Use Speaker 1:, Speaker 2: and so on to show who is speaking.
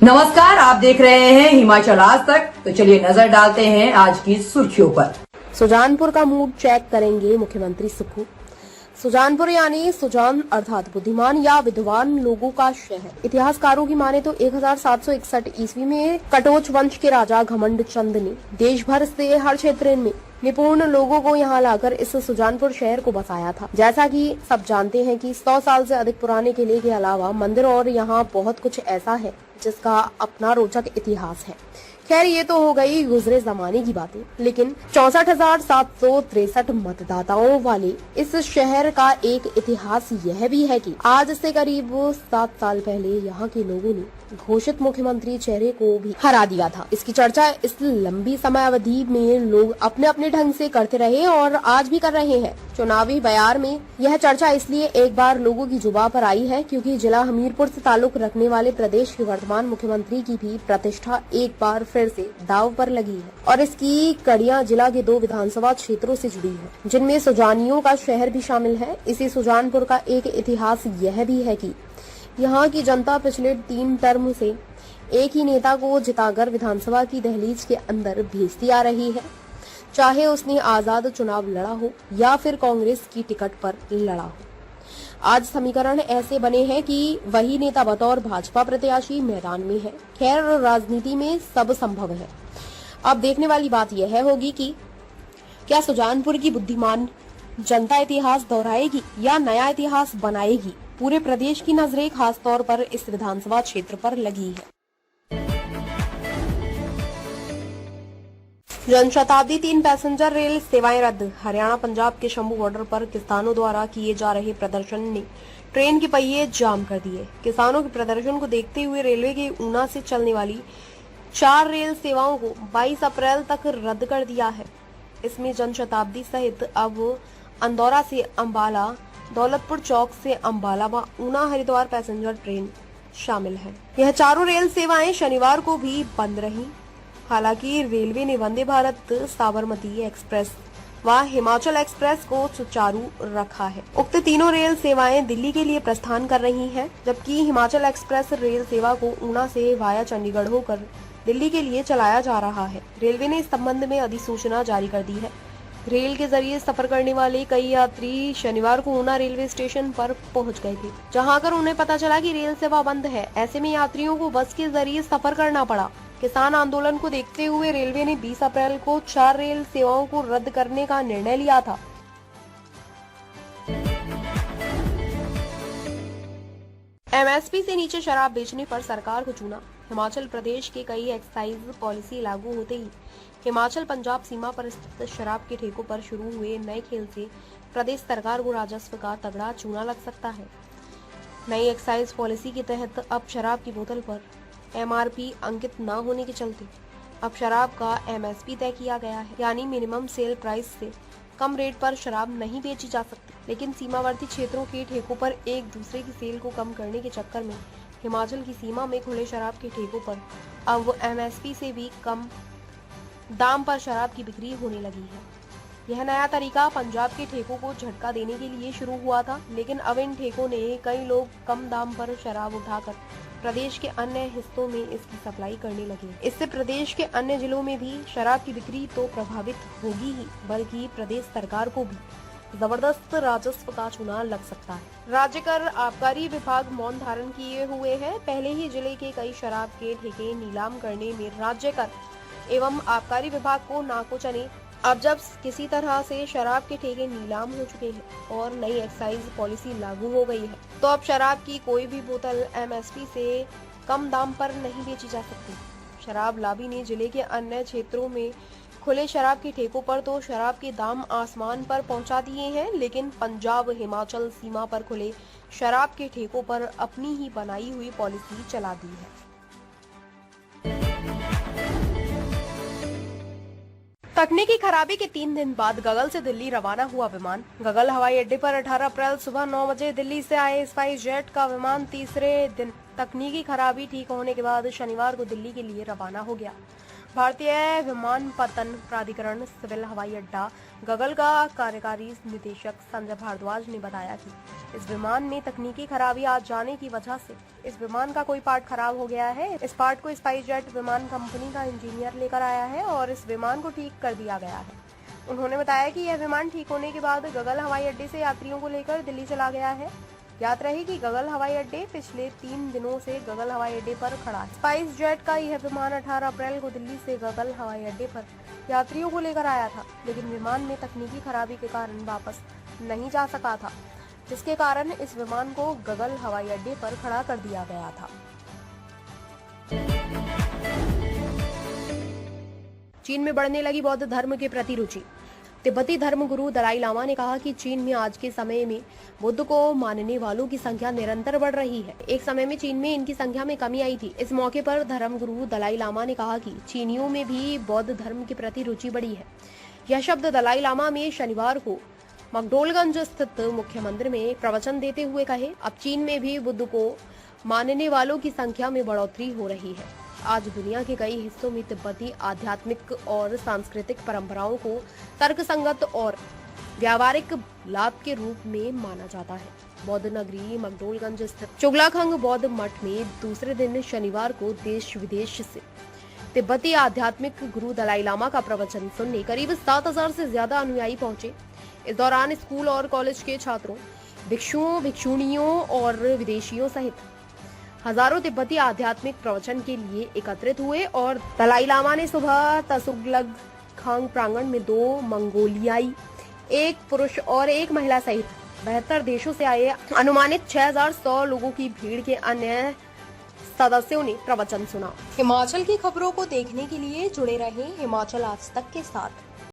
Speaker 1: नमस्कार, आप देख रहे हैं हिमाचल आज तक। तो चलिए नजर डालते हैं आज की सुर्खियों पर।
Speaker 2: सुजानपुर का मूड चेक करेंगे मुख्यमंत्री सुक्खू। सुजानपुर यानी सुजान अर्थात बुद्धिमान या विद्वान लोगों का शहर। इतिहासकारों की माने तो 1761 ईस्वी में कटोच वंश के राजा घमंड चंद ने देश भर से हर क्षेत्र में निपुण लोगों को यहाँ लाकर इस सुजानपुर शहर को बसाया था। जैसा कि सब जानते हैं कि 100 साल से अधिक पुराने किले के अलावा मंदिर और यहाँ बहुत कुछ ऐसा है जिसका अपना रोचक इतिहास है। खैर, ये तो हो गई गुजरे जमाने की बातें, लेकिन 64,763 मतदाताओं वाले इस शहर का एक इतिहास यह भी है कि आज से करीब 7 साल पहले यहाँ के लोगों ने घोषित मुख्यमंत्री चेहरे को भी हरा दिया था। इसकी चर्चा इस लंबी समय अवधि में लोग अपने अपने ढंग से करते रहे और आज भी कर रहे हैं। चुनावी बयार में यह चर्चा इसलिए एक बार लोगों की जुबान पर आई है क्योंकि जिला हमीरपुर से ताल्लुक रखने वाले प्रदेश के वर्तमान मुख्यमंत्री की भी प्रतिष्ठा एक बार फिर से दाव पर लगी है और इसकी कड़ियां जिला के 2 विधानसभा क्षेत्रों से जुड़ी है, जिनमें सुजानियों का शहर भी शामिल है। इसी सुजानपुर का एक इतिहास यह भी है कि यहाँ की जनता पिछले 3 टर्म से एक ही नेता को जिताकर विधानसभा की दहलीज के अंदर भेजती आ रही है, चाहे उसने आजाद चुनाव लड़ा हो या फिर कांग्रेस की टिकट पर लड़ा हो। आज समीकरण ऐसे बने हैं कि वही नेता बतौर भाजपा प्रत्याशी मैदान में है। खैर, राजनीति में सब संभव है। अब देखने वाली बात यह होगी कि क्या सुजानपुर की बुद्धिमान जनता इतिहास दोहराएगी या नया इतिहास बनाएगी। पूरे प्रदेश की नजरें खास तौर पर इस विधानसभा क्षेत्र पर लगी है। जनशताब्दी 3 पैसेंजर रेल सेवाएं रद्द। हरियाणा पंजाब के शंभू बॉर्डर पर किसानों द्वारा किए जा रहे प्रदर्शन ने ट्रेन के पहिए जाम कर दिए। किसानों के प्रदर्शन को देखते हुए रेलवे के ऊना से चलने वाली 4 रेल सेवाओं को 22 अप्रैल तक रद्द कर दिया है। इसमें जनशताब्दी सहित अब अंदौरा से अंबाला, दौलतपुर चौक से अंबाला व ऊना हरिद्वार पैसेंजर ट्रेन शामिल है। यह चारों रेल सेवाएं शनिवार को भी बंद रही। हालांकि रेलवे ने वंदे भारत, साबरमती एक्सप्रेस व हिमाचल एक्सप्रेस को सुचारू रखा है। उक्त तीनों रेल सेवाएं दिल्ली के लिए प्रस्थान कर रही हैं, जबकि हिमाचल एक्सप्रेस रेल सेवा को ऊना से वाया चंडीगढ़ होकर दिल्ली के लिए चलाया जा रहा है। रेलवे ने इस संबंध में अधिसूचना जारी कर दी है। रेल के जरिए सफर करने वाले कई यात्री शनिवार को ऊना रेलवे स्टेशन पर पहुंच गए थे, जहां आकर उन्हें पता चला कि रेल सेवा बंद है। ऐसे में यात्रियों को बस के जरिए सफर करना पड़ा। किसान आंदोलन को देखते हुए रेलवे ने 20 अप्रैल को 4 रेल सेवाओं को रद्द करने का निर्णय लिया था। एमएसपी से नीचे शराब बेचने पर सरकार को चूना। हिमाचल प्रदेश के कई एक्साइज पॉलिसी लागू होते ही हिमाचल पंजाब सीमा पर स्थित शराब के ठेकों पर शुरू हुए नए खेल से प्रदेश सरकार को राजस्व का तगड़ा चूना लग सकता है। नई एक्साइज पॉलिसी के तहत अब शराब की बोतल पर एमआरपी अंकित न होने के चलते अब शराब का एमएसपी तय किया गया है, यानी मिनिमम सेल प्राइस से कम रेट पर शराब नहीं बेची जा सकती। लेकिन सीमावर्ती क्षेत्रों के ठेकों पर एक दूसरे की सेल को कम करने के चक्कर में हिमाचल की सीमा में खुले शराब के ठेकों पर अब एमएसपी से भी कम दाम पर शराब की बिक्री होने लगी है। यह नया तरीका पंजाब के ठेकों को झटका देने के लिए शुरू हुआ था, लेकिन अब इन ठेकों ने कई लोग कम दाम पर शराब उठाकर प्रदेश के अन्य हिस्सों में इसकी सप्लाई करने लगे। इससे प्रदेश के अन्य जिलों में भी शराब की बिक्री तो प्रभावित होगी ही, बल्कि प्रदेश सरकार को भी जबरदस्त राजस्व का चूना लग सकता है। राज्य कर आबकारी विभाग मौन धारण किए हुए है। पहले ही जिले के कई शराब के ठेके नीलाम करने में राज्य कर एवं आबकारी विभाग को नाको-चने। अब जब किसी तरह से शराब के ठेके नीलाम हो चुके हैं और नई एक्साइज पॉलिसी लागू हो गई है, तो अब शराब की कोई भी बोतल एमएसपी से कम दाम पर नहीं बेची जा सकती। शराब लॉबी ने जिले के अन्य क्षेत्रों में खुले शराब के ठेकों पर तो शराब के दाम आसमान पर पहुंचा दिए हैं, लेकिन पंजाब हिमाचल सीमा पर खुले शराब के ठेकों पर अपनी ही बनाई हुई पॉलिसी चला दी है। तकनीकी खराबी के 3 दिन बाद गगल से दिल्ली रवाना हुआ विमान। गगल हवाई अड्डे पर 18 अप्रैल सुबह 9 बजे दिल्ली से आए स्पाइस जेट का विमान तीसरे दिन तकनीकी खराबी ठीक होने के बाद शनिवार को दिल्ली के लिए रवाना हो गया। भारतीय विमानपत्तन प्राधिकरण सिविल हवाई अड्डा गगल का कार्यकारी निदेशक संजय भारद्वाज ने बताया कि इस विमान में तकनीकी खराबी आ जाने की वजह से इस विमान का कोई पार्ट खराब हो गया है। इस पार्ट को स्पाइसजेट विमान कंपनी का इंजीनियर लेकर आया है और इस विमान को ठीक कर दिया गया है। उन्होंने बताया कि यह विमान ठीक होने के बाद गगल हवाई अड्डे से यात्रियों को लेकर दिल्ली चला गया है। याद रहे कि गगल हवाई अड्डे पिछले 3 दिनों से गगल हवाई अड्डे पर खड़ा है। स्पाइस जेट का यह विमान 18 अप्रैल को दिल्ली से गगल हवाई अड्डे पर यात्रियों को लेकर आया था, लेकिन विमान में तकनीकी खराबी के कारण वापस नहीं जा सका था, जिसके कारण इस विमान को गगल हवाई अड्डे पर खड़ा कर दिया गया था। चीन में बढ़ने लगी बौद्ध धर्म के प्रति रुचि। तिब्बती धर्मगुरु दलाई लामा ने कहा कि चीन में आज के समय में बुद्ध को मानने वालों की संख्या निरंतर बढ़ रही है। एक समय में चीन में इनकी संख्या में कमी आई थी। इस मौके पर धर्मगुरु दलाई लामा ने कहा कि चीनियों में भी बौद्ध धर्म के प्रति रुचि बढ़ी है। यह शब्द दलाई लामा में शनिवार को मकडोलगंज स्थित मुख्य मंदिर में प्रवचन देते हुए कहे। अब चीन में भी बुद्ध को मानने वालों की संख्या में बढ़ोतरी हो रही है। आज दुनिया के कई हिस्सों में तिब्बती आध्यात्मिक और सांस्कृतिक परंपराओं को तर्कसंगत और व्यावहारिक लाभ के रूप में माना जाता है। बौद्ध नगरी मकडोलगंज स्थित चुगलाखंग बौद्ध मठ में दूसरे दिन शनिवार को देश विदेश से तिब्बती आध्यात्मिक गुरु दलाई लामा का प्रवचन सुनने करीब 7,000 से ज्यादा अनुयायी पहुंचे। इस दौरान स्कूल और कॉलेज के छात्रों, भिक्षुओं, भिक्षुणियों और विदेशियों सहित हजारों तिब्बती आध्यात्मिक प्रवचन के लिए एकत्रित हुए और दलाई लामा ने सुबह तसुगलखांग प्रांगण में 2 मंगोलियाई, 1 पुरुष और 1 महिला सहित 72 देशों से आए अनुमानित 6,100 लोगों की भीड़ के अन्य सदस्यों ने प्रवचन सुना। हिमाचल की खबरों को देखने के लिए जुड़े रहें हिमाचल आज तक के साथ।